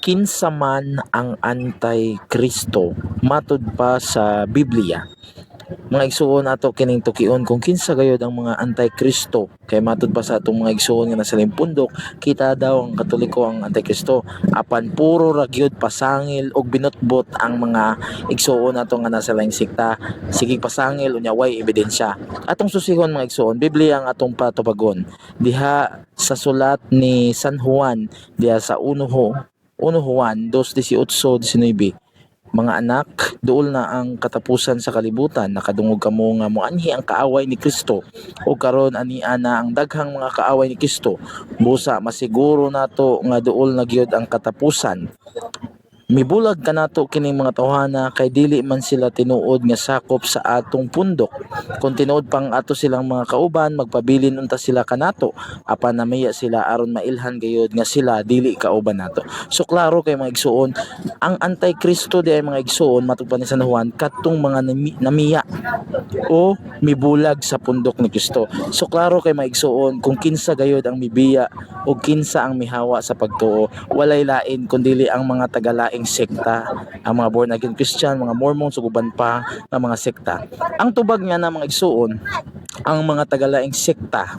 Kinsa man ang anti-Kristo matud pa sa Biblia. Mga igsuon ato kining tukion kung kinsa gayud ang mga anti-Kristo, kay matud pa sa atong mga igsuon nga nasa limpundok, kita daw ang Katoliko ang anti-Kristo apan puro ra gyud pasangil og binutbot ang mga igsuon ato nga nasa laing sikta. Sige pasangil unya way ebidensya. Atong susihon mga igsuon, Biblia ang atong patubagon. Diha sa sulat ni San Juan, diha sa 1 Juan 2:18-19, mga anak, duol na ang katapusan sa kalibutan, nakadungog kamo nga moanhi ang kaaway ni Kristo, o karon ania na ang daghang mga kaaway ni Kristo. Busa masiguro nato nga duol na gyud ang katapusan. Mibulag kanato kining mga tawhana kay dili man sila tinuod nga sakop sa atong pundok. Kung tinuod pang ato silang mga kauban, magpabilin unta sila kanato, apan namaya sila aron mailhan gayud nga sila dili kauban nato. So klaro kay mga igsuon, ang anti-Kristo di ay mga igsuon matupad ni San Juan katong mga namiya o mibulag sa pundok ni Kristo. So klaro kay mga igsuon kung kinsa gayud ang mibiya o kinsa ang mihawa sa pagtuo, walay lain kundili ang mga tagalaing sekta, ang mga born again Christian, mga Mormons ug uban pa nga mga sekta. Ang tubag nga na mga igsuon, ang mga tagalaing sekta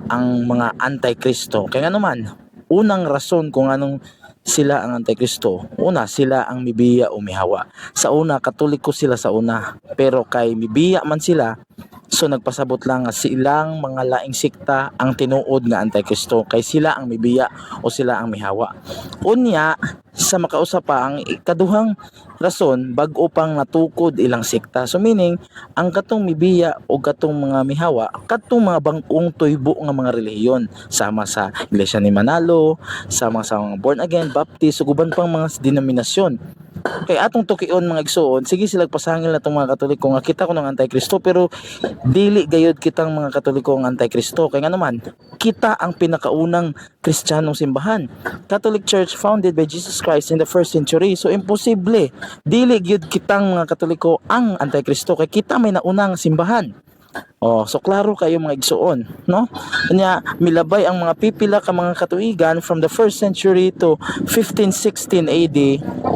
ang mga anti-Kristo. Kaya nga naman, unang rason kung anong sila ang anti-Kristo, una sila ang mibiya o mihawa. Sa una, Katoliko sila sa una, pero kay mibiya man sila, so nagpasabot lang nga silang mga laing sikta ang tinuod nga anti-Kristo, kay sila ang mibiya o sila ang mihawa. Unya, sa makausap pa ang ikaduhang rason, bag-o pang natukod ilang sikta. So meaning, ang katong mibiya o katong mga mihawa, katong mga bangkong tuybo nga mga relihiyon, sama sa Iglesia ni Manalo, sama sa mga born again, Baptist, ug uban pang mga denominasyon. Kay atong tukion mga igsuon, sige sila pasangil na itong mga Katoliko nga kita ko ng anti-Kristo, pero dili gayud kitang mga Katoliko ang anti-Kristo. Kaya nga naman, kita ang pinakaunang Kristiyanong simbahan, Catholic Church founded by Jesus Christ in the 1st century. So imposible dili gyud kitang mga Katoliko ang anti-Kristo, kay kita may naunang simbahan. So klaro kayo mga igsuon, no? Kanya milabay ang mga pipila ka mga katuigan from the 1st century to 1516 AD,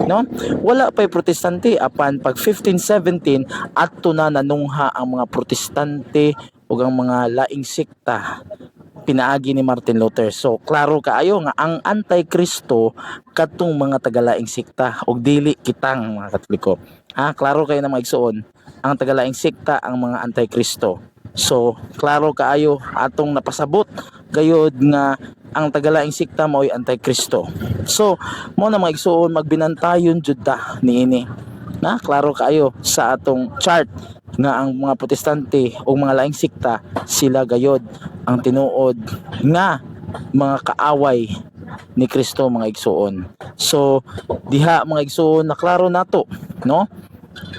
no? Wala pa'y protestante, apan pag 1517 adto na nanungha ang mga protestante ug ang mga laing sekta pinaagi ni Martin Luther. So klaro kaayo nga ang anti-Kristo katong mga tagalaing sekta ug dili kitang mga Katoliko. Klaro kayo na mga igsuon, ang tagalaing sekta ang mga anti-Kristo. So klaro kaayo atong napasabot gayud nga ang tagalaing sekta mao'y anti-Kristo. So mo na mga igsuon, magbinantayon jud ta niini. Klaro kaayo sa atong chart nga ang mga protestante o mga laing sekta sila gayod ang tinuod nga mga kaaway ni Kristo mga igsuon. So diha mga igsuon na klaro nato, no?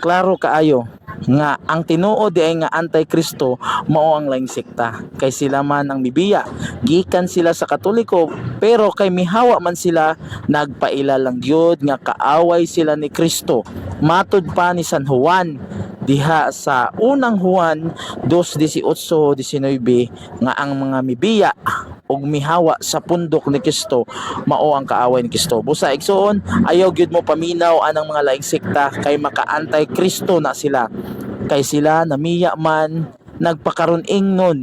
Klaro kaayo nga ang tinuod di ay nga anti-Kristo mao ang laing sekta, kay sila man ang mibiya, gikan sila sa Katoliko, pero kay mihawa man sila, nagpaila lang gyud nga kaaway sila ni Kristo. Matud pa ni San Juan diha sa 1 Juan 2:18-19 nga ang mga mibiya ug mihawa sa pundok ni Kristo mao ang kaaway ni Kristo. Busa igsuon, ayaw gyud mo paminaw anang mga laing sekta, kay maka-anti-Kristo na sila, kay sila namiya man nagpakaron ingnon